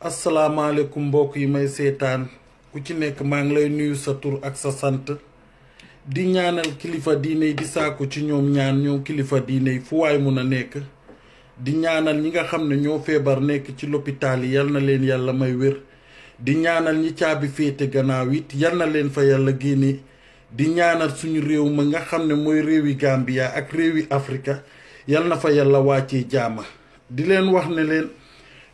asalaamaaleykum mbokk yi may seetaan ku ci nekk maa ngi lay nuyu sa tur ak sa sant di ñaanal kilifa diine yi di saako ci ñoom ñoom kilifa diine yi fu waay mun a nekk di ñaanal ñi nga xam ne ñoo feebar nekk ci lopitaal yi yal na leen yàlla may wér di ñaanal ñi caabi féete gannaaw it yal na leen fa yàlla génne di ñaanal suñu réew ma nga xam ne mooy réewi Gambia ak réewi Afrika yal na fa yàlla wàccee jaama di leen wax ne leen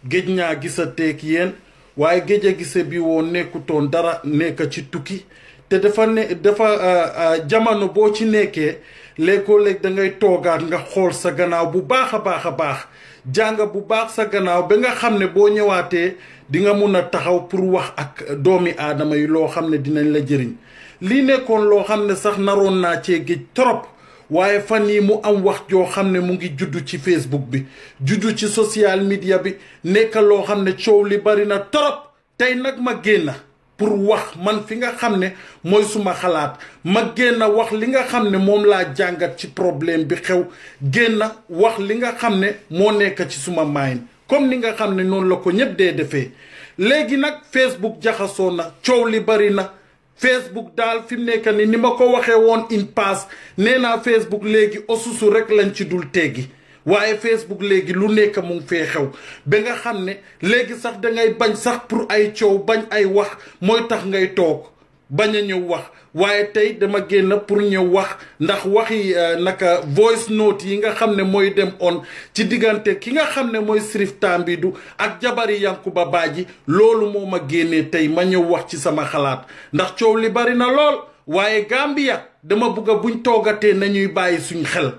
géej ñaa gisa teeg yéen waaye géej a gise bi woon nekkutoon dara nekk ci tukki te dafa jamono boo ci nekkee léegoo-léeg da ngay toogaat nga xool sa gannaaw bu baax a baax jàng bu baax sa gannaaw ba nga xam ne boo ñëwaatee di nga mun a taxaw pour wax ak doomi aadama yi loo xam ne dinañ la jëriñ lii nekkoon loo xam ne sax naroon naa cee géej trop waaye fan yi mu am wax joo xam ne mu ngi juddu ci Facebook bi juddu ci social media bi nekk loo xam ne coow li bari na trop tey nag ma génn pour wax man fi nga xam ne mooy suma xalaat ma génn wax li nga xam ne moom laa jàngat ci problème bi xew génn wax li nga xam ne moo nekk ci suma mind comme ni nga xam ne noonu la ko ñëpp dee defee léegi nag Facebook jaxasoo na coow li bari na Facebook daal fi mu nekk ni ma ko waxee woon in pass nee naa Facebook léegi osusu rek lañ ci dul teggi waaye Facebook léegi lu nekk mu ngi fee xew ba nga xam ne léegi sax dangay bañ sax pour ay coow bañ ay wax mooy tax ngay toog bañ a ñëw wax waaye tey dama génn pour ñëw wax ndax waxi naka voice note yi nga xam ne mooy dem on ci diggante ki nga xam ne mooy Sirif Tambidou ak jabari Yankuba Badji loolu moo ma génnee tey ma ñëw wax ci sama xalaat ndax coow li bari na lool waaye Gambia dama bëgg a buñ toogatee nañuy bàyyi suñ xel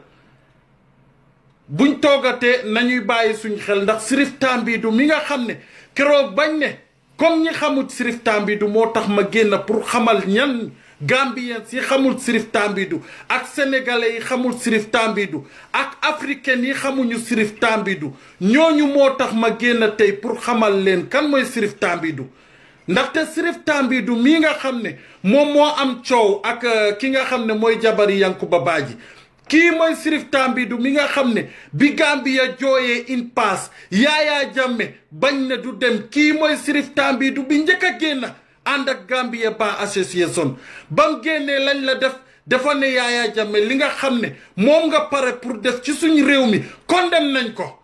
buñ toogatee nañuy bàyyi suñ xel ndax Sirif Tambidou mi nga xam ne keroog bañ ne comme ñi xamul Sirif Tambidou moo tax ma génn pour xamal ñan Gambien si xamul Sirif Tambidou ak sénégalais yi xamul Sirif Tambidou ak africain yi xamuñu Sirif Tambidou ñooñu moo tax ma génn tey pour xamal leen kan mooy Sirif Tambidou ndaxte Sirif Tambidou mii nga xam ne moom moo am coow ak ki nga xam ne mooy jabari Yankuba Badji kii mooy Sirif Tambidou mi nga xam ne bi Gambia jooyee in pass Yaya Jammeh bañ na du dem kii mooy Sirif Tambidou bi njëkk a génn ànd ak Gambia Bar Association bam génnee lañ la def dafa ne Yaya Jammeh li nga xam ne moom nga pare pour def ci suñu réew mi condamné nañ ko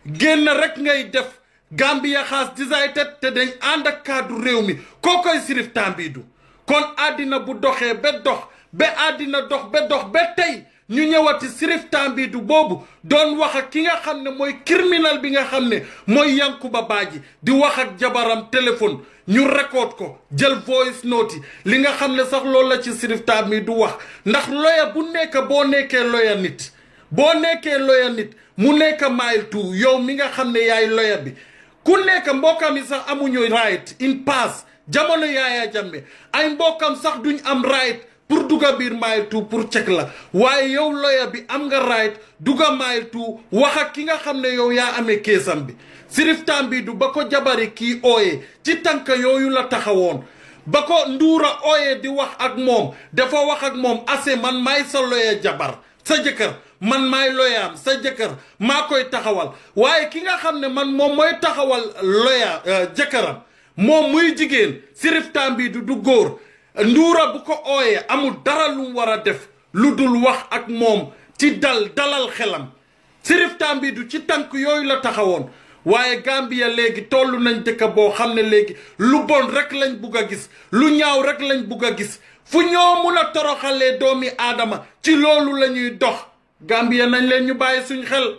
génn rek ngay def Gambia House Decided te dañ ànd ak kaddu réew mi kookoy Sirif Tambidou kon àddina bu doxee ba dox ba àddina dox ba tey ñu ñëwati Sirif Tambidou boobu doon wax ak ki nga xam ne mooy criminel bi nga xam ne mooy Yankuba Badji di wax ak jabaram téléphone ñu record ko jël voice note yi li nga xam ne sax loolu la ci Sirif Tambidou wax ndax loya bu nekk boo nekkee loya nit mu nekk mile two yow mi nga xam ne yaay loya bi ku nekk mbokkam yi sax amuñu right in pass jamono Yaya Jammeh ay mbokkam sax duñ am right pour dugga biir mile two pour cek la waaye yow loya bi am nga right dugga mile two wax ak ki nga xam ne yow yaa amee keesam bi Sirif Tambidou ba ko jabari kii ooyee ci tànk yooyu la taxawoon ba ko nduura ooyee di wax ak moom dafa wax ak moom ase man maay sa loya jabar sa jëkkër man maay loyaam sa jëkkër maa koy taxawal waaye ki nga xam ne man moom mooy taxawal loya jëkkëram moom muy jigéen Sirif Tambidou du góor nduura bu ko ooyee amul dara lu mu war a def lu dul wax ak moom ci dalal xelam Sirif Tambidou ci tànk yooyu la taxawoon waaye Gambia léegi toll nañ dëkk boo xam ne léegi lu bon rek lañ bugg a gis lu ñaaw rek lañ bugg a gis fu ñoo mun a toroxalee doomi aadama ci loolu la ñuy dox Gambia nañ leen ñu bàyyi suñ xel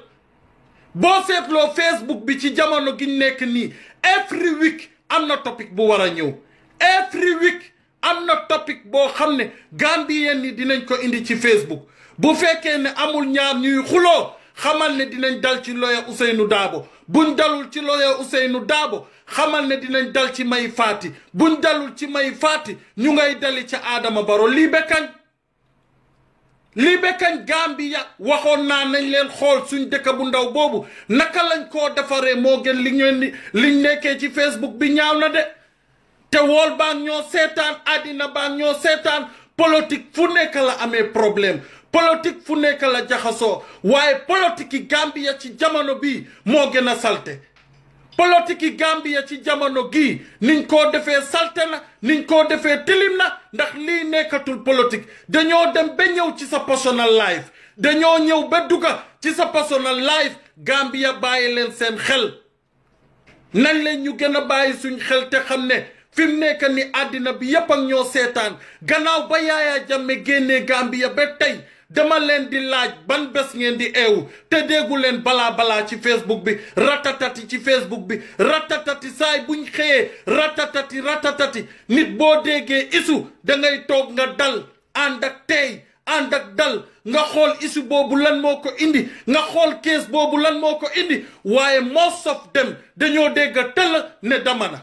boo seetloo Facebook bi ci jamono gi nekk nii every week am na topic bu war a ñëw every week am na topic boo xam ne Gambien ni dinañ ko indi ci Facebook bu fekkee ne amul ñaar ñuy xuloo xamal ne dinañ dal ci loya Ousainou Darboe buñ dalul ci loya Ousainou Darboe xamal ne dinañ dal ci Mai Fatty buñ dalul ci Mai Fatty ñu ngay dali ca Adama Barrow lii ba kañ Gambia waxoon naa nañ leen xool suñ dëkk bu ndaw boobu naka lañ koo defaree moo gën liñ nekkee ci Facebook bi ñaaw na de te wool baa ñoo seetaan àddina baa ñoo seetaan politique fu nekk la amee problème politique fu nekk la jaxasoo waaye politique yi Gambia ci jamono bii moo gën a salte politique yi Gambia ci jamono gii niñ koo defee salte na niñ koo defee tilim na ndax lii nekkatul politique dañoo dem ba ñëw ci sa personal life dañoo ñëw ba dugga ci sa personal life Gambia bàyyi leen seen xel nañ leen ñu gën a bàyyi suñ xel te xam ne fi mu nekk ni àddina bi yépp ak ñoo seetaan gannaaw ba Yaya Jammeh génnee Gambia ba tey dama leen di laaj ban bés ngeen di eewu te déggu leen balaa ci Facebook bi ratatati ci Facebook bi ratatati saay buñ xëyee ratatati nit boo déggee isu da ngay toog nga dal ànd ak tey ànd ak dal nga xool isu boobu lan moo ko indi nga xool kees boobu lan moo ko indi waaye most of them dañoo dégg tëll ne dama na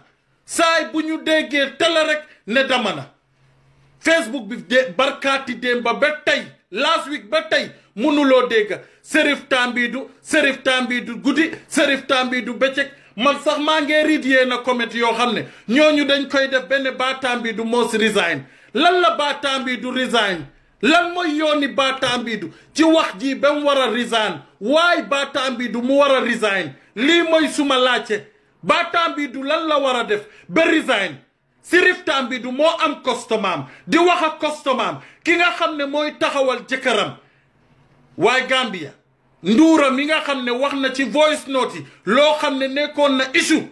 saay bu ñu déggee tëll rek ne dama na Facebook bi de barkaati démb ba tey last week ba tey mënuloo dégg Serif Tambidou guddi Serif Tambidou bëccëg man sax maa ngi ridiyee na comment yoo xam ne ñooñu dañ koy def benn Bah Tambidou mos resign lan la Bah Tambidou resign lan mooy yooni Bah Tambidou ci wax ji ba mu war a resign waaye Bah Tambidou mu war a resign lii mooy suma laajte Bah Tambidou lan la war a def ba resign Serif Tambidou moo am customer di wax ak customer ki nga xam ne mooy taxawal jëkkëram waaye Gambia Nduura mi nga xam ne wax na ci voice note yi loo xam ne nekkoon na issue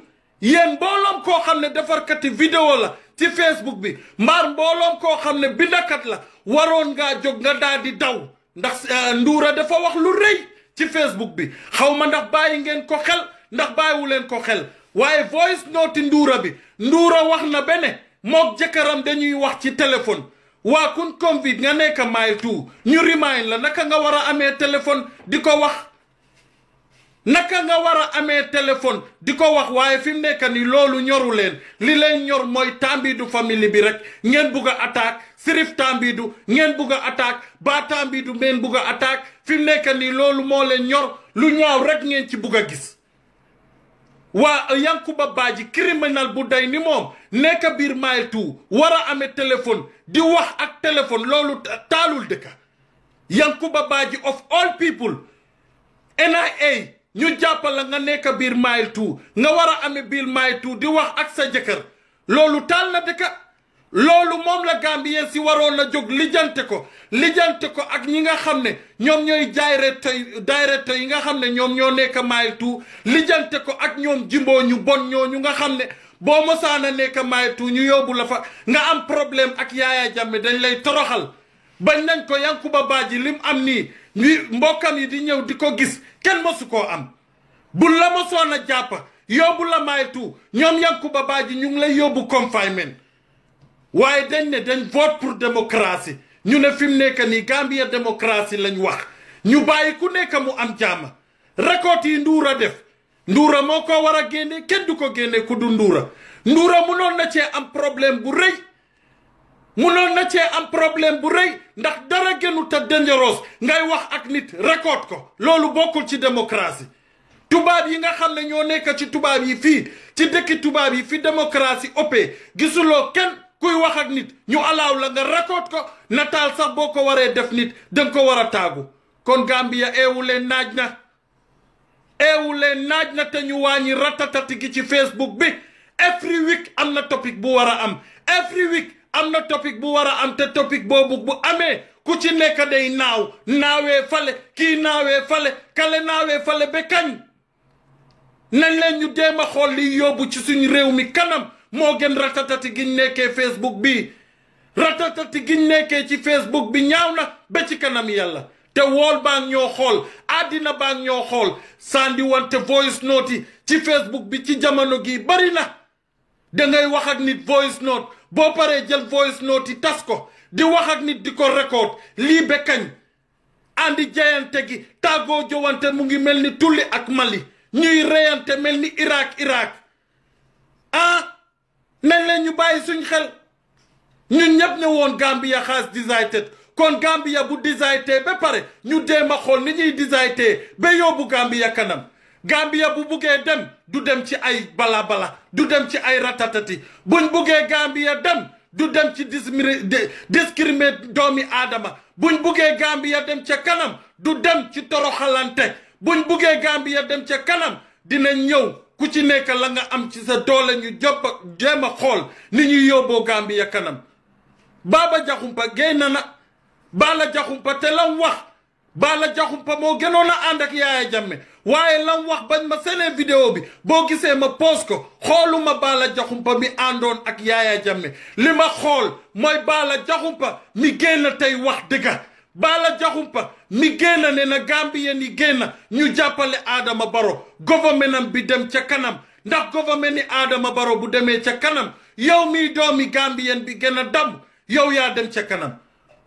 yéen mbooloom koo xam ne defarkati vidéo la ci Facebook bi mbaar mbooloom koo xam ne bindakat la waroon ngaa jóg nga daal di daw ndax Nduura dafa wax lu rëy ci Facebook bi xaw ma ndax bàyyi ngeen ko xel ndax bàyyiwu leen ko xel waaye voice note Nduura bi Nduura wax na bene mook jëkkëram dañuy wax ci téléphone waa kun convite nga nekk Mile 2 ñu remind la naka nga war a amee téléphone di ko wax naka nga war a amee téléphone di ko wax waaye fi mu nekk ni loolu ñoru leen li leen ñor mooy Tambidou famille bi rek ngeen bugg a attaque Serif Tambidou ngeen bugg a attaque Bah Tambidou ngeen bugg a attaque fi mu nekk ni loolu moo leen ñor lu ñaaw rek ngeen ci bugg a gis waa Yankuba Badji criminal bu day ni moom nekk biir Mile 2 war a amee téléphone di wax ak téléphone loolu taalul dëkka Yankuba Badji of all people NIA ñu jàppala nga nekk biir Mile 2 nga war a amee biir Mile 2 di wax ak sa jëkkër loolu taal na dëkka loolu moom la Gambien si waroon na jóg lijjante ko ak ñi nga xam ne ñoom ñooy directeur yi nga xam ne ñoom ñoo nekk Mile 2 lijjante ko ak ñoom jimboo ñu bon ñooñu nga xam ne boo mosaana nekk Mile 2 ñu yóbbu la fa nga am problème ak Yaya Jammeh dañ lay toroxal bañ nañ ko Yankuba Badji lim am nii mbokkam yi di ñëw di ko gis kenn mosu koo am bu la mosoon a jàpp yóbbu la Mile 2 ñoom Yankuba Badji ñu ngi lay yóbbu confinement waaye dañ ne dañ vote pour démocratie ñu ne fi mu nekk nii Gambia démocratie lañ wax ñu bàyyi ku nekk mu am jàmm récolte yi Nduura def Nduura moo ko war a génne kenn du ko génne ku du Nduura munoon na cee am problème bu rëy ndax dara gënu ta dangereux ngay wax ak nit récolte ko loolu bokkul ci démocratie tubaab yi nga xam ne ñoo nekk ci tubaab yi fii ci dëkki tubaab yi fi démocratie ëppee gisuloo kenn kuy wax ak nit ñu alaaw la nga récolte ko nataal sax boo ko waree def nit danga ko war a taagu kon Gambia eewu leen naaj na te ñu wàññi ratatati gi ci Facebook bi every week am na topic bu war a am every week am na topic bu war a am te topic boobu bu amee ku ci nekk day naawee fale kii naawee fale kale naawee fale ba kañ nañ leen ñu déem a xool li yóbbu ci suñu réew mi kanam moo gën ratatati giñ nekkee Facebook bi ratatati giñ nekkee ci Facebook bi ñaaw na ba ci kanam yàlla te wool baa ngi ñoo xool àddina baa ngi ñoo xool sandi wante voice note yi ci Facebook bi ci jamono gi bari na dangay wax ak nit voice note boo paree jël voice note yi tas ko di wax ak nit di ko record lii ba kañ andi jayante gi tàggoo jowante mu ngi mel ni tulli ak Mali ñuy reyante mel ni Irak nañ leen ñu bàyyi suñ xel ñun ñëpp ne woon Gambia has decided kon Gambia bu decided ba pare ñu déem a xool ni ñuy decided ba yóbbu Gambia kanam Gambia bu buggee dem du dem ci ay bala du dem ci ay ratatati buñ buggee Gambia dem du dem ci discriminate doomi aadama buñ buggee Gambia dem ca kanam du dem ci toroxalante buñ buggee Gambia dem ca kanam dina ñëw ku ci nekk la nga am ci sa doole ñu jéem a xool ni ñuy yóbboo Gambia kanam Baba Jaxumpa génn na Bala Jaxumpa te lam wax Bala Jaxumpa moo gënoon a ànd ak Yaaya Jammeh waaye lam wax bañ ma senee vidéo bi boo gisee ma post ko xooluma Bala Jaxumpa mi àndoon ak Yaaya Jammeh li ma xool mooy Bala Jaxumpa mi génn tey wax dëgga Bala Jaxumpa mi génn ne na Gambien yi génn ñu jàppale Adama Barrow gouvernement bi dem ca kanam ndax gouvernement ni Adama Barrow bu demee ca kanam yow mii doomi Gambien bi gën a dam yow yaa dem ca kanam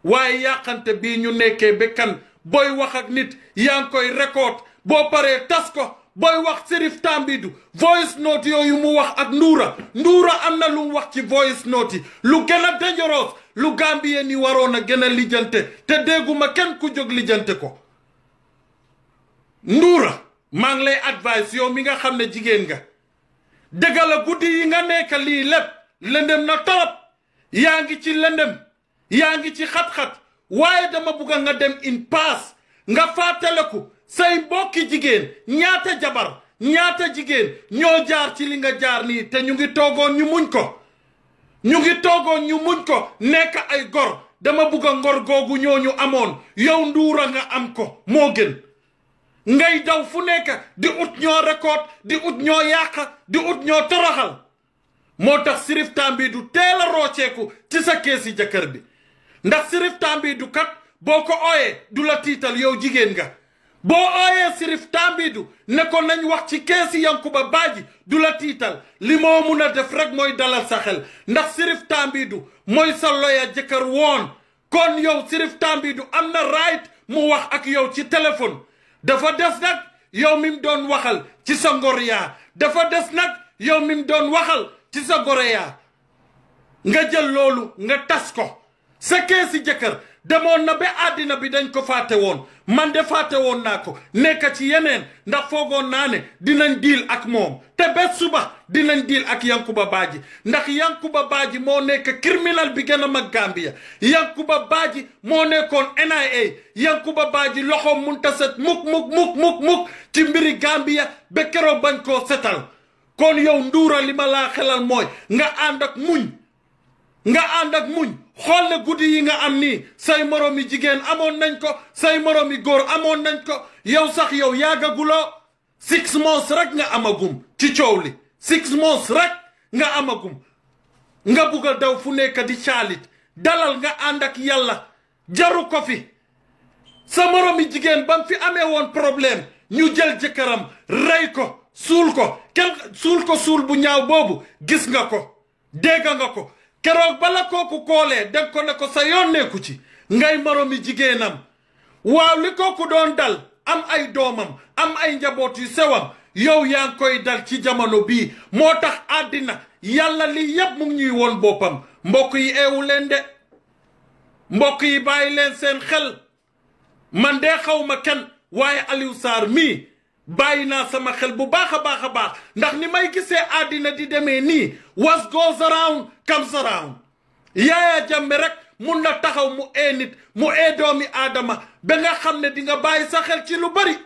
waaye yàqante bii ñu nekkee ba kan booy wax ak nit yaa ngi koy record boo paree tas ko booy wax Sirif Tambidou voice note yooyu mu wax ak Nduura am na lu mu wax ci voice note yi lu gën a dangereux lu Gambien yi waroon a gën a lijjante te dégguma kenn ku jóg lijjante ko Nduura maa ngi lay advice yow mi nga xam ne jigéen nga dëgg la guddi yi nga nekk lii lépp lëndëm na torop yaa ngi ci lëndëm yaa ngi ci xat-xat waaye dama bugga nga dem in pass nga fàttaliku say mbokki jigéen ñaata jabar ñaata jigéen ñoo jaar ci li nga jaar nii te ñu ngi toogoon ñu muñ ko nekk ay gor dama bugga ngor googu ñooñu amoon yow Nduura nga am ko moo gën ngay daw fu nekk di ut ñoo record di ut ñoo yàq di ut ñoo toroxal moo tax Sirif Tambidou teel a rooceeku ci sa keesi jëkkër bi ndax Sirif Tambidou kat boo ko ooyee du la tiital yow jigéen nga boo ooyee Sirif Tambidou ne ko nañ wax ci keesi Yankuba Badji du la tiital li moo mun a def rek mooy dalal sa xel ndax Sirif Tambidou mooy sa loya jëkkër woon kon yow Sirif Tambidou am na right mu wax ak yow ci téléphone dafa des nag yow mi mu doon waxal ci sa ngor yaa dafa des nag yow mi mu doon waxal ci sa gore yaa nga jël loolu nga tas ko sa keesi jëkkër demoon na ba àddina bi dañ ko fàtte woon man de fàtte woon naa ko nekk ci yeneen ndax foogoon naa ne dinañ diil ak moom te bés suba dinañ diil ak Yankuba Badji ndax Yankuba Badji moo nekk criminal bi gën a mag Gambia Yankuba Badji moo nekkoon NIA Yankuba Badji loxoom munta set muk ci mbiri Gambia ba keroog bañ koo setal kon yow Nduura li ma laa xelal mooy nga ànd ak muñ xool ne guddi yi nga am nii say moromi jigéen amoon nañ ko say moromi góor amoon nañ ko yow sax yow yàggaguloo 6 months rek nga amagum ci coow li 6 months rek nga amagum nga bugg a daw fu nekk di caalit dalal nga ànd ak yàlla jaru ko fi sa moromi jigéen ba mu fi amee woon problème ñu jël jëkkëram rey ko suul ko suul bu ñaaw boobu gis nga ko dégg nga ko keroog bala kooku koolee dem ko ne ko sa yoon nekku ci ngay moromi jigéenam waaw li kooku doon dal am ay doomam am ay njaboot yu sewam yow yaa ngi koy dal ci jamono bii moo tax àddina yàlla lii yépp mu ngi ñuy woon boppam mbokk yi eewu leen de mbokk yi bàyyi leen seen xel man dee xaw ma kenn waaye Alieu Sarr mii bàyyi naa sama xel bu baax a baax ndax ni may gisee àddina di demee nii what goes around comes around Yaaya Jammeh rek mun na taxaw mu ee nit mu ee doomi aadama ba nga xam ne di nga bàyyi sa xel ci lu bari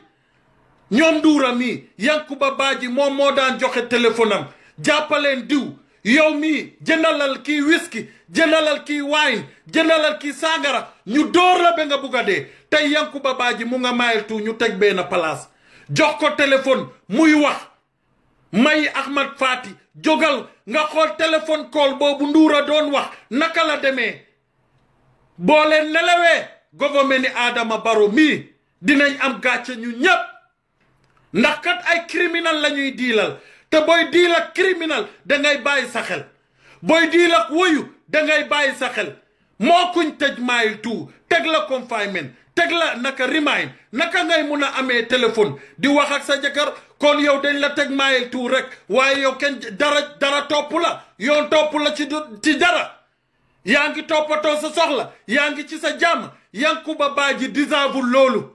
ñoom Nduura mii Yankuba Badji moom moo daan joxe téléphone am jàppaleen diw yow mii jëndalal kii whisky jëndalal kii wine jëndalal kii sangara ñu door la ba nga bugg a dee tey Yankuba Badji mu nga mayel tu ñu teg benn place jox ko téléphone muy wax may Ahmad Fati jógal nga xool téléphone call boobu Nduura doon wax naka la demee boo leen nelawee gouvernement ni Adama Barrow mii dinañ am gàcce ñu ñépp ndax kat ay criminal la ñuy diilal te booy diil ak criminal dangay bàyyi sa xel booy diil ak woyu dangay bàyyi sa xel moo kuñ tëj mile 2 teg la confinement teg la naka remind naka ngay mun a amee téléphone di wax ak sa jëkkër kon yow dañ la teg mile 2 rek waaye yow kenn dara topp la yoon topp la ci dara yaa ngi toppatoo sa soxla yaa ngi ci sa jàmm Yankuba Badji deserve loolu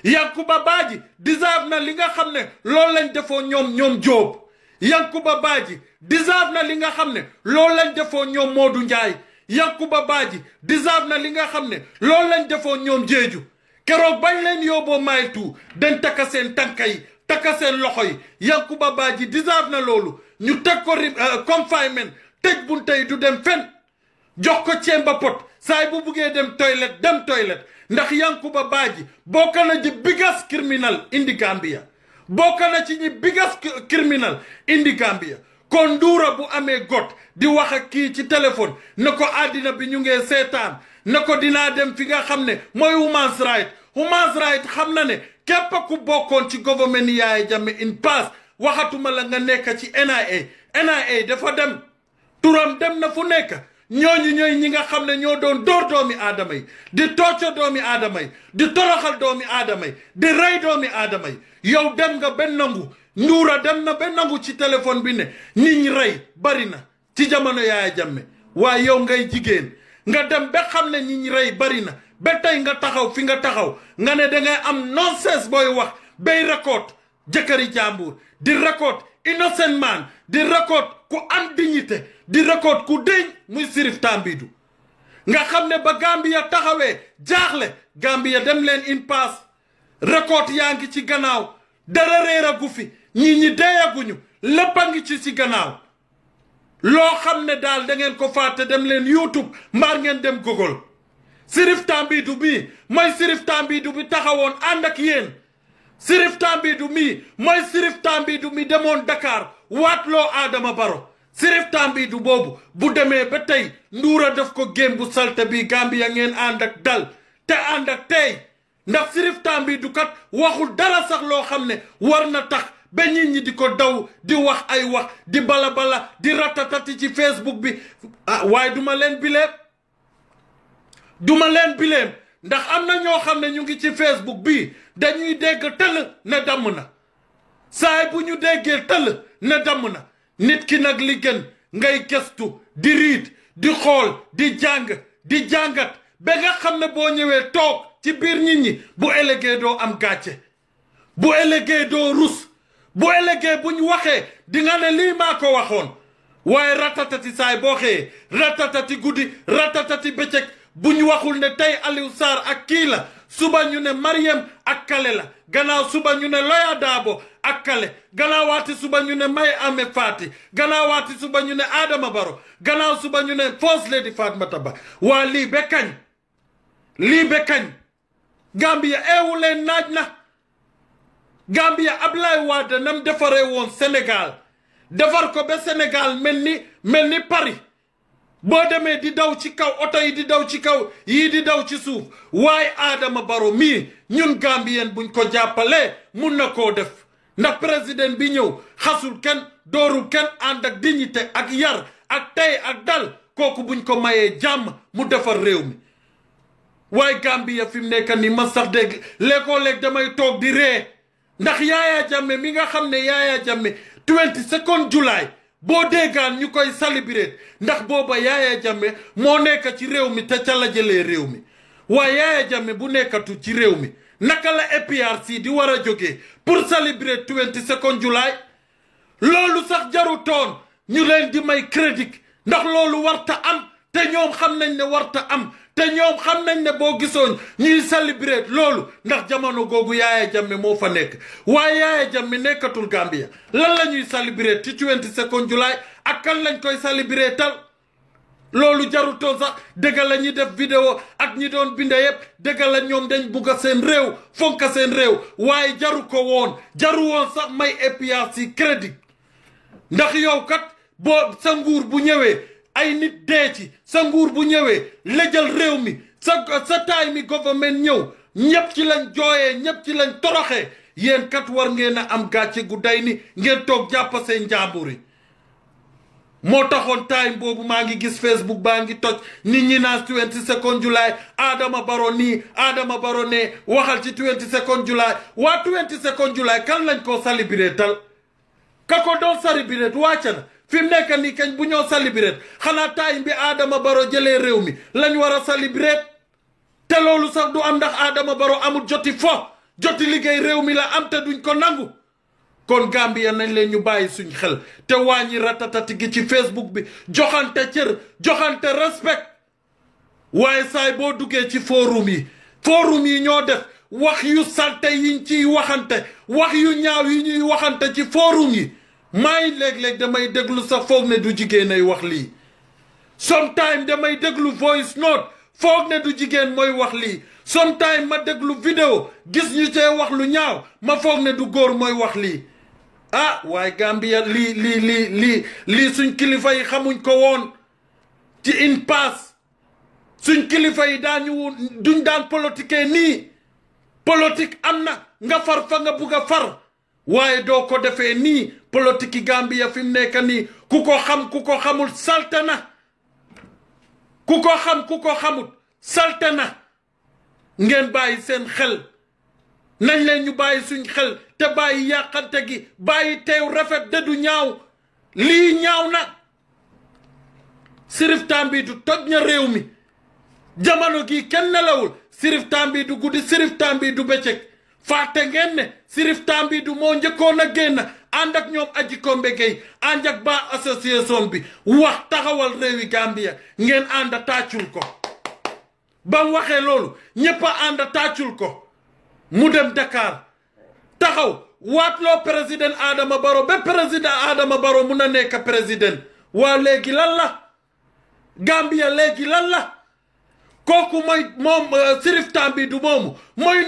Yankuba Badji deserve na li nga xam ne loolu lañ defoo ñoom Jóob Yankuba Badji deserve na li nga xam ne loolu lañ defoo ñoom Modou Ndiaye Yankuba Badji deserve na li nga xam ne loolu lañ defoo ñoom Jeeju keroog bañ leen yóbboo mile 2 dañ takka seen tànka yi takka seen loxo yi Yankuba Badji deserve na loolu ñu teg ko confinement tëj buntey du dem fen jox ko ceemba pot saay bu buggee dem toilette ndax Yankuba Badji bokk na ci biggest criminal indi Gambia bokk na ci ñi biggest criminal indi Gambia kon Nduura bu amee got di wax ak kii ci téléphone na ko àddina bi ñu ngee seetaan na ko dinaa dem fi nga xam ne mooy human right xam na ne képp ku bokkoon ci gouvernement Yaya Jammeh in pass waxatuma la nga nekk ci NIA dafa dem turam dem na fu nekk ñooñu ñooy ñi nga xam ne ñoo doon dóor doomi aadama yi di tocco doomi aadama yi di toroxal doomi aadama yi di rey doomi aadama yi yow dem nga ba nangu Nduura dem na ba nangu ci téléphone bi ne nit ñi rey bari na ci jamono Yaya Jammeh waaye yow ngay jigéen nga dem ba xam ne nit ñi rey bari na ba tey nga taxaw fi nga taxaw nga ne dangay am nonsense booy wax bay record jëkkëri jàmbur di record innocent man di record ku am dignité di record ku déñ muy Sirif Tambidou nga xam ne ba Gambia taxawee jaaxle Gambia dem leen in pass record yaa ngi ci gannaaw dara réeragu fi ñi deeyaguñu lépp a ngi ci gannaaw loo xam ne daal da ngeen ko fàtte dem leen YouTube mbaar ngeen dem Google Sirif Tambidou bii mooy Sirif Tambidou bi taxawoon ànd ak yéen Sirif Tambidou mii mooy Sirif Tambidou mi demoon Dakar waatloo Adama Barrow Sirif Tambidou boobu bu demee ba tey Nduura def ko gém bu salte bi Gambia ngeen ànd ak dal te ànd ak tey ndax Sirif Tambidou kat waxul dara sax loo xam ne war na tax ba nit ñi di ko daw di wax ay wax di bala di ratatati ci Facebook bi waaye duma leen bileem ndax am na ñoo xam ne ñu ngi ci Facebook bi dañuy dégg tëll ne damm na saay bu ñu déggee tëll ne damm na nit ki nag li gën ngay gëstu di riit di xool di jàng di jàngat ba nga xam ne boo ñëwee toog ci biir nit ñi bu ëllëgee doo am gàcce bu ëllëgee doo rus bu ëllëgee bu ñu waxee di nga ne lii maa ko waxoon waaye ratatati saay boo xëyee ratatati guddi ratatati bëccëg bu ñu waxul ne tey Aliou Sarr ak kii la suba ñu ne Mariam ak kale la gannaaw suba ñu ne Loya Dabo ak kale gannaawaati suba ñu ne May Ame Fati gannaawaati suba ñu ne Adama Barrow gannaaw suba ñu ne First Lady Fatoumatta Bah waa lii ba kañ Gambia eewu leen naaj na Gambia Ablaye Wade nam defaree woon Sénégal defar ko ba Sénégal mel ni Paris boo demee di daw ci kaw oto yi di daw ci kaw yii di daw ci suuf waaye Adama Barrow mii ñun Gambien buñ ko jàppalee mun na koo def ndax président bi ñëw xasul kenn doorul kenn ànd ak dignité ak yar ak tey ak dal kooku buñ ko mayee jàmm mu defar réew mi waaye Gambia fi mu nekk nii man sax dégg léegoo-léeg damay toog di ree ndax Yaya Jammeh mi nga xam ne Yaya Jammeh 22 July boo déggaan ñu koy célébrer ndax booba Yaya Jammeh moo nekk ci réew mi te ca la jëlee réew mi waaye Yaya Jammeh bu nekkatu ci réew mi naka la APRC di war a jógee pour célébrer 22 July loolu sax jarutoon ñu leen di may crédit ndax loolu warta am te ñoom xam nañ ne warta am te ñoom xam nañ ne boo gisoon ñuy célébrer loolu ndax jamono googu Yaya Jammeh moo fa nekk waaye Yaya Jammeh nekkatul Gambia lan la ñuy célébrer ci 22 July ak kan lañ koy célébrer tal loolu jarutoon sax dëgg la ñi def vidéo ak ñi doon binde yëpp dëgg la ñoom dañ bugg seen réew fonka seen réew waaye jaru woon sax may APRC crédit ndax yow kat boo sa nguur bu ñëwee ay nit dee ci sa nguur bu ñëwee lëjal réew mi sa taay mi government ñëw ñëpp ci lañ jooyee ñëpp ci lañ toroxee yéen kat war ngeen a am gàcce gu day ni ngeen toog jàpp seen njàmbur yi moo taxoon time boobu maa ngi gis Facebook baa ngi toj nit ñi naan 22 July Adama Barrow nii Adama Barrow ne waxal ci 22 July waa 22 July kan lañ koo célébrer tal ka ko doon célébrer wàcc na fi mu nekk nii kañ bu ñoo célébrer xanaa time bi Adama Barrow jëlee réew mi lañ war a célébrer te loolu sax du am ndax Adama Barrow amul joti liggéey réew mi la am te duñ ko nangu kon Gambia nañ leen ñu bàyyi suñ xel te wàññi ratatati gi ci Facebook bi joxante cër joxante respect waaye saay boo duggee ci forum yi ñoo def wax yu salte yiñ ciy waxante wax yu ñaaw yi ñuy waxante ci forum yi may léeg-léeg damay déglu sa foog ne du jigéen ay wax lii sometime damay déglu voice note foog ne du jigéen mooy wax lii sometime ma déglu vidéo gis ñu cee wax lu ñaaw ma foog ne du góor mooy wax lii ah waaye Gambia lii suñ kilifa yi xamuñ ko woon ci in pass suñ kilifa yi duñ daan politique nii politique am na nga far fa nga bugg a far waaye doo ko defee nii politique Gambia fi mu nekk nii ku ko xam ku ko xamul salte na ku ko xam ku ko xamul salte na ngeen bàyyi seen xel nañ leen ñu bàyyi suñ xel te bàyyi yàqante gi bàyyi teew rafet de du ñaaw lii ñaaw na Sirif Tambidou toj na réew mi jamono gi kenn nelawul Sirif Tambidou guddi Sirif Tambidou bëccëg fàtte ngeen ne Sirif Tambidou moo njëkkoon a génn ànd ak ñoom Aji Kombe Gueye ànd ak ba association bi wax taxawal réewi Gambia ngeen ànd tàccul ko ba mu waxee loolu ñëpp a ànd tàccul ko mu dem Dakar taxaw waatloo président Adama Barrow ba président Adama Barrow mun a nekk président waa léegi lan la Gambia léegi lan la kooku mooy moom Sirif Tambidou moomu mooy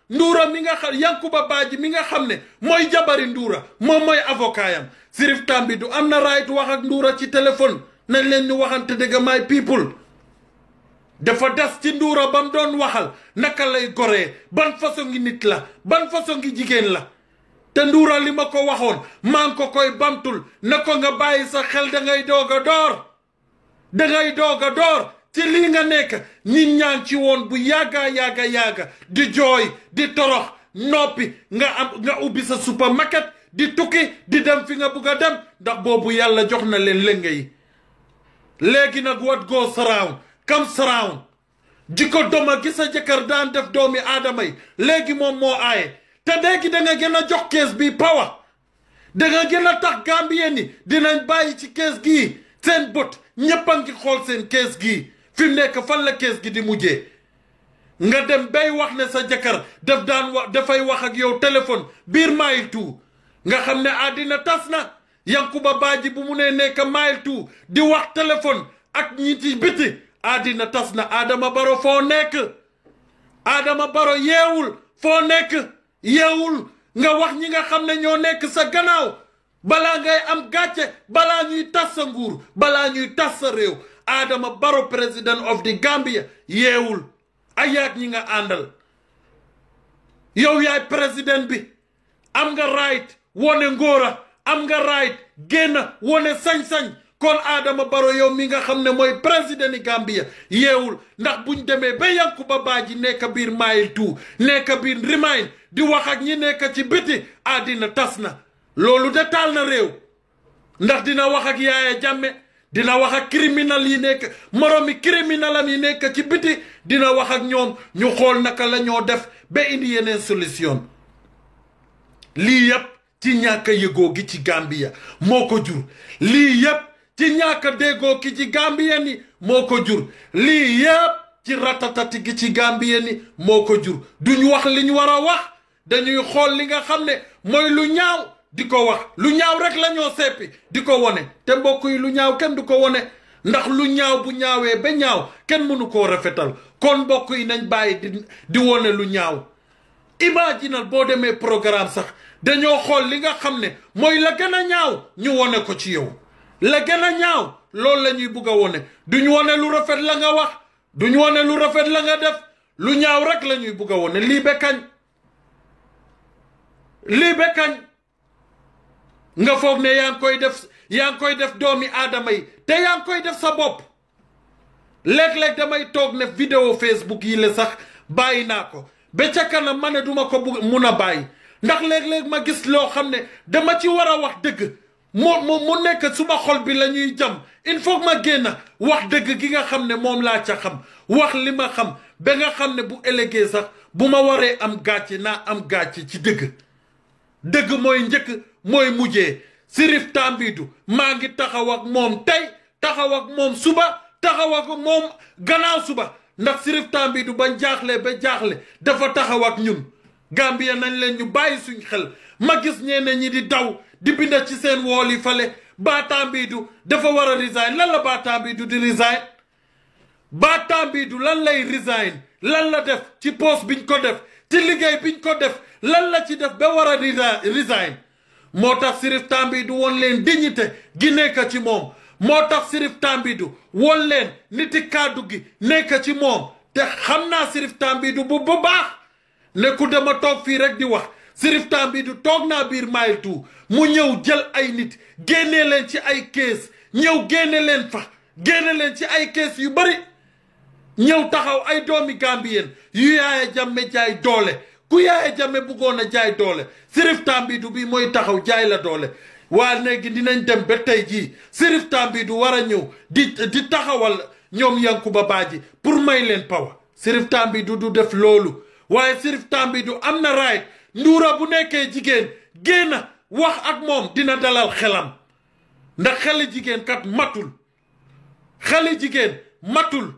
Nduura mi nga xam Yankuba Baaji mi nga xam ne mooy jabari Nduura moom mooy avocat yam Sirif Tambidou am na right wax ak Nduura ci téléphone nañ leen ñu waxante dëgg my people dafa des ci Nduura ba mu doon waxal naka lay goree ban façon ngi nit la ban façon ngi jigéen la te Nduura li ma ko waxoon maa ngi ko koy bamtul na ko nga bàyyi sa xel dangay doog a door ci lii nga nekk nit ñaa ngi ci woon bu yàgga di jooy di torox noppi nga ubbi sa supermarket di tukki di dem fi nga bugg a dem ndax boobu yàlla jox na leen lënga yi léegi nag what goes around comes around jikko doma gi sa jëkkër daan def doomi aadama yi léegi moom moo aaye te léegi da nga gën a jox kees bi power da nga gën a tax Gambien ni dinañ bàyyi ci kees gii seen bët ñëpp a ngi xool seen kees gii fi mu nekk fan la kees gi di mujjee nga dem bay wax ne sa jëkkër dafay wax ak yow téléphone biir Mile 2 nga xam ne àddina tas na Yankuba Baaji bu mu nee nekk Mile 2 di wax téléphone ak ñi ci biti àddina tas na Adama Barrow foo nekk Adama Barrow yeewul foo nekk yeewul nga wax ñi nga xam ne ñoo nekk sa gannaaw balaa ngay am gàcce balaa ñuy tas sa nguur balaa ñuy tas sa réew Adama Barrow president of the Gambia yeewul ayaak ñi nga àndal yow yaay président bi am nga right wone ngóora am nga right génn wone sañ-sañ kon Adama Barrow yow mi nga xam ne mooy président yi Gambia yeewul ndax buñ demee ba Yankuba Baaji nekk biir Mile 2 nekk biir Remain di wax ak ñi nekk ci biti àddina tas na loolu de taal na réew ndax dina wax ak Yaaya Jammeh dina wax ak criminal yi nekk moromi criminalam yi nekk ci biti dina wax ak ñoom ñu xool naka la ñoo def ba indi yeneen solution lii yëpp ci ñàkk a yëgoo gi ci Gambia moo ko jur lii yëpp ci ñàkk a déggoo ki ci Gambia ni moo ko jur lii yëpp ci ratatati gi ci Gambia ni moo ko jur duñ wax li ñu war a wax dañuy xool li nga xam ne mooy lu ñaaw di ko wax lu ñaaw rek la ñoo seppi di ko wone te mbokk yi lu ñaaw kenn du ko wone ndax lu ñaaw bu ñaawee ba ñaaw kenn mënu koo rafetal kon mbokk yi nañ bàyyi di wone lu ñaaw imaginal boo demee programme sax dañoo xool li nga xam ne mooy la gën a ñaaw ñu wone ko ci yow la gën a ñaaw loolu la ñuy bugg a wone duñ wone lu rafet la nga wax duñ wone lu rafet la nga def lu ñaaw rek la ñuy bugg a wone lii ba kañ nga foog ne yaa ngi koy def doomi aadama yi te yaa ngi koy def sa bopp léeg-léeg damay toog ne vidéo Facebook yi la sax bàyyi naa ko ba ca kanam ma ne duma ko mun a bàyyi ndax léeg-léeg ma gis loo xam ne dama ci war a wax dëgg mu nekk suma xol bi la ñuy jam il faut ma génn wax dëgg gi nga xam ne moom laa ca xam wax li ma xam ba nga xam ne bu ëllëgee sax bu ma waree am gàcce naa am gàcce ci dëgg mooy njëkk mooy mujjee Sirif Tambidou maa ngi taxaw ak moom tey taxaw ak moom suba taxaw ak moom gannaaw suba ndax Sirif Tambidou bañ jaaxle ba jaaxle dafa taxaw ak ñun Gambia nañ leen ñu bàyyi suñ xel ma gis ñeneen ñi di daw di binda ci seen wool yi fale Bah Tambidou dafa war a resign lan la Bah Tambidou di resign Bah Tambidou lan lay resign lan la def ci poste biñ ko def ci liggéey biñ ko def lan la ci def ba war a resign moo tax Sirif Tambidou woon leen dignité gi nekk ci moom moo tax Sirif Tambidou woon leen niti kàddu gi nekk ci moom te xam naa Sirif Tambidou bu baax ne ku dama toog fii rek di wax Sirif Tambidou toog naa biir Mile 2 mu ñëw jël ay nit génne leen ci ay kees ñëw génne leen fa génne leen ci ay kees yu bari ñëw taxaw ay doomi Gambien yu Yaya Jammeh jaay doole ku Yaya Jammeh bëggoon a jaay doole Sirif Tambidou bi mooy taxaw jaay la doole waa léegi dinañ dem ba tey jii Sirif Tambidou war a ñëw di taxawal ñoom Yankuba Badji pour may leen power Sirif Tambidou du def loolu waaye Sirif Tambidou am na right nduura bu nekkee jigéen génn wax ak moom dina dalal xelam ndax xeli jigéen kat matul xeli jigéen matul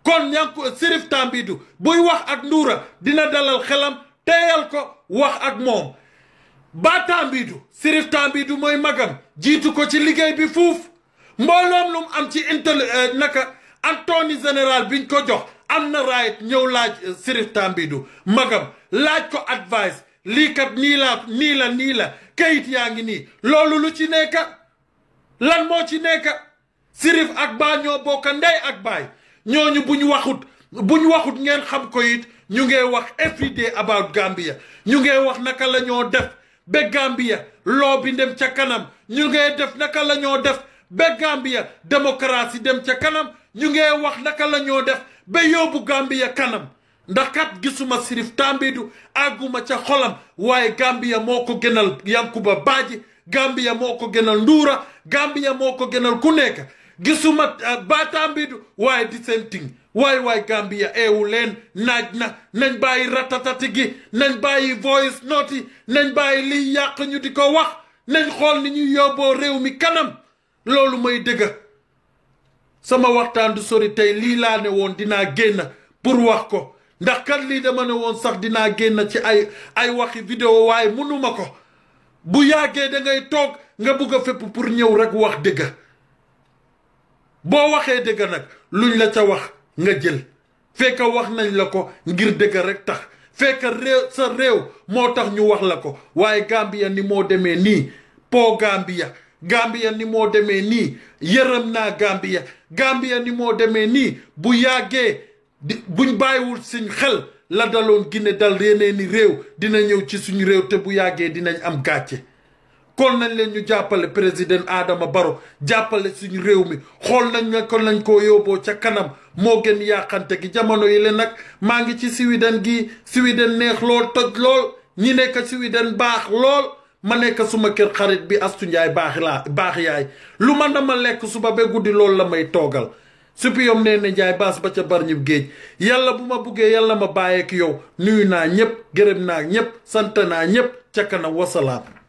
kon Sirif Tambidou buy wax ak nduura dina dalal xelam teyal ko wax ak moom Bah Tambidou Sirif Tambidou mooy magam jiitu ko ci liggéey bi fuuf mbooloom lum am ci naka Attorney General biñ ko jox am na right ñëw laaj Sirif Tambidou magam laaj ko advice lii kat nii la kayit yaa ngi nii loolu lu ci nekk lan moo ci nekk Sirif ak Bah ñoo bokk ndey ak baay ñooñu buñ waxut ngeen xam ko it ñu ngee wax every day about Gambia ñu ngee wax naka la ñoo def ba Gambia loo bi dem ca kanam ñu ngee def naka la ñoo def ba Gambia démocratie dem ca kanam ñu ngee wax naka la ñoo def ba yóbbu Gambia kanam ndax kat gisuma Sirif Tambidou àgguma ca xolam waaye Gambia moo ko gënal Yankuba Badji Gambia moo ko gënal Nduura Gambia moo ko gënal ku nekk gisuma Bah Tambidou waaye di seen ting waay Gambia eewu leen naaj na nañ bàyyi ratatati gi nañ bàyyi voice note yi nañ bàyyi liy yàq ñu di ko wax nañ xool ni ñuy yóbboo réew mi kanam loolu may dëgg sama waxtaan du sori tey lii laa ne woon dinaa génn pour wax ko ndax kat lii dama ne woon sax dinaa génn ci ay waxi vidéo waaye mënuma ko bu yàggee da ngay toog nga bugg a fépp pour ñëw rek wax dëgg boo waxee dëgg nag luñ la ca wax nga jël fekk wax nañ la ko ngir dëgg rek tax fekk sa réew moo tax ñu wax la ko waaye Gambia ni moo demee nii po Gambia ni moo demee nii yërëm naa Gambia ni moo demee nii bu yàggee buñ bàyyiwul suñ xel la daloon Guinée dal yeneen ni réew dina ñëw ci suñu réew te bu yàggee dinañ am gàcce kon nañ leen ñu jàppale président Adama Barrow jàppale suñu réew mi xool nañ ne kon lañ koo yóbboo ca kanam moo gën yàqante gi jamono yi leen nag maa ngi ci Sweden gi Sweden neex lool toj lool ñi nekk Sweden baax lool ma nekk suma kër xarit bi Astu Njaay baax yaay lu ma dama lekk suba ba guddi loolu la may toogal supiyom nee na Njaay baas ba ca bar ñib géej yàlla bu ma buggee yàlla ma bàyyeek yow nuyu naa ñëpp gërëm naa ñëpp sant naa ñëpp ca kanam wasalaam